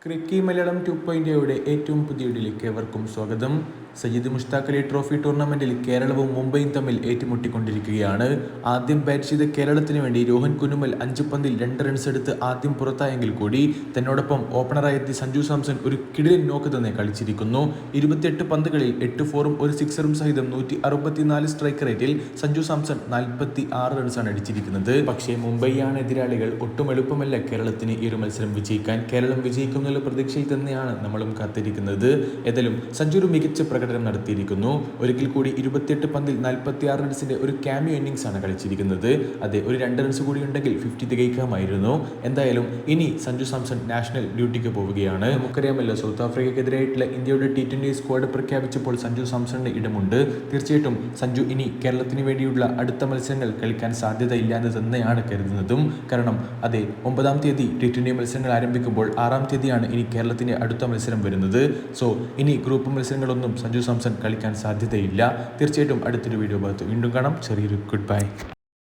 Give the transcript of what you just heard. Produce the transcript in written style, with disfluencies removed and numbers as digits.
ക്രിക്കി മലയാളം 2.0യുടെ ഏറ്റവും പുതിയ വീഡിയോയിലേക്ക് ഏവർക്കും സ്വാഗതം. സയ്യിദ് മുഷ്താഖ് അലി ട്രോഫി ടൂർണമെന്റിൽ കേരളവും മുംബൈയും തമ്മിൽ ഏറ്റുമുട്ടിക്കൊണ്ടിരിക്കുകയാണ്. ആദ്യം ബാറ്റ് ചെയ്ത കേരളത്തിന് വേണ്ടി രോഹൻ കുന്നുമൽ 5 പന്തിൽ 2 റൺസ് എടുത്ത് ആദ്യം പുറത്തായെങ്കിൽ കൂടി തന്നോടൊപ്പം ഓപ്പണറായെത്തി സഞ്ജു സാംസൺ ഒരു കിടിലൻ നോക്ക് തന്നെ കളിച്ചിരിക്കുന്നു. 28 പന്തുകളിൽ 8 ഫോറും 1 സിക്സറും സഹിതം 164 സ്ട്രൈക്ക് റേറ്റിൽ സഞ്ജു സാംസൺ 46 റൺസാണ് അടിച്ചിരിക്കുന്നത്. പക്ഷേ മുംബൈയാണ് എതിരാളികൾ. ഒട്ടും എളുപ്പമല്ല കേരളത്തിന് ഈ ഒരു മത്സരം വിജയിക്കാൻ. കേരളം വിജയിക്കുന്നുള്ള പ്രതീക്ഷയിൽ തന്നെയാണ് നമ്മളും കാത്തിരിക്കുന്നത്. ഏതായാലും സഞ്ജു ഒരു മികച്ച പ്രകടനം നടത്തിയിരിക്കുന്നു. ഒരിക്കൽ കൂടി 28 പന്തിൽ 46 റൺസിന്റെ ഒരു ക്യാമിയോ ഇന്നിംഗ്സ് ആണ് കളിച്ചിരിക്കുന്നത്. അതെ, ഒരു 2 റൺസ് കൂടി ഉണ്ടെങ്കിൽ 50 തികയ്ക്കാമായിരുന്നു. എന്തായാലും ഇനി സഞ്ജു സാംസൺ നാഷണൽ ഡ്യൂട്ടിക്ക് പോവുകയാണ്. നമുക്കറിയാമല്ലോ, സൗത്ത് ആഫ്രിക്കയ്ക്കെതിരായിട്ടുള്ള ഇന്ത്യയുടെ T20 സ്ക്വാഡ് പ്രഖ്യാപിച്ചപ്പോൾ സഞ്ജു സാംസണിന് ഇടമുണ്ട്. തീർച്ചയായിട്ടും സഞ്ജു ഇനി കേരളത്തിന് വേണ്ടിയുള്ള അടുത്ത മത്സരങ്ങൾ കളിക്കാൻ സാധ്യതയില്ല എന്ന് തന്നെയാണ് കരുതുന്നതും. കാരണം അതെ, 9-ാം തീയതി T20 മത്സരങ്ങൾ ആരംഭിക്കുമ്പോൾ 6-ാം തീയതിയാണ് ഇനി കേരളത്തിന്റെ അടുത്ത മത്സരം വരുന്നത്. സോ ഇനി ഗ്രൂപ്പ് മത്സരങ്ങളൊന്നും സഞ്ജു സാംസൺ കളിക്കാൻ സാധ്യതയില്ല. തീർച്ചയായിട്ടും അടുത്തൊരു വീഡിയോ ഭാഗത്ത് വീണ്ടും കാണാം. ചെറിയൊരു ഗുഡ് ബൈ.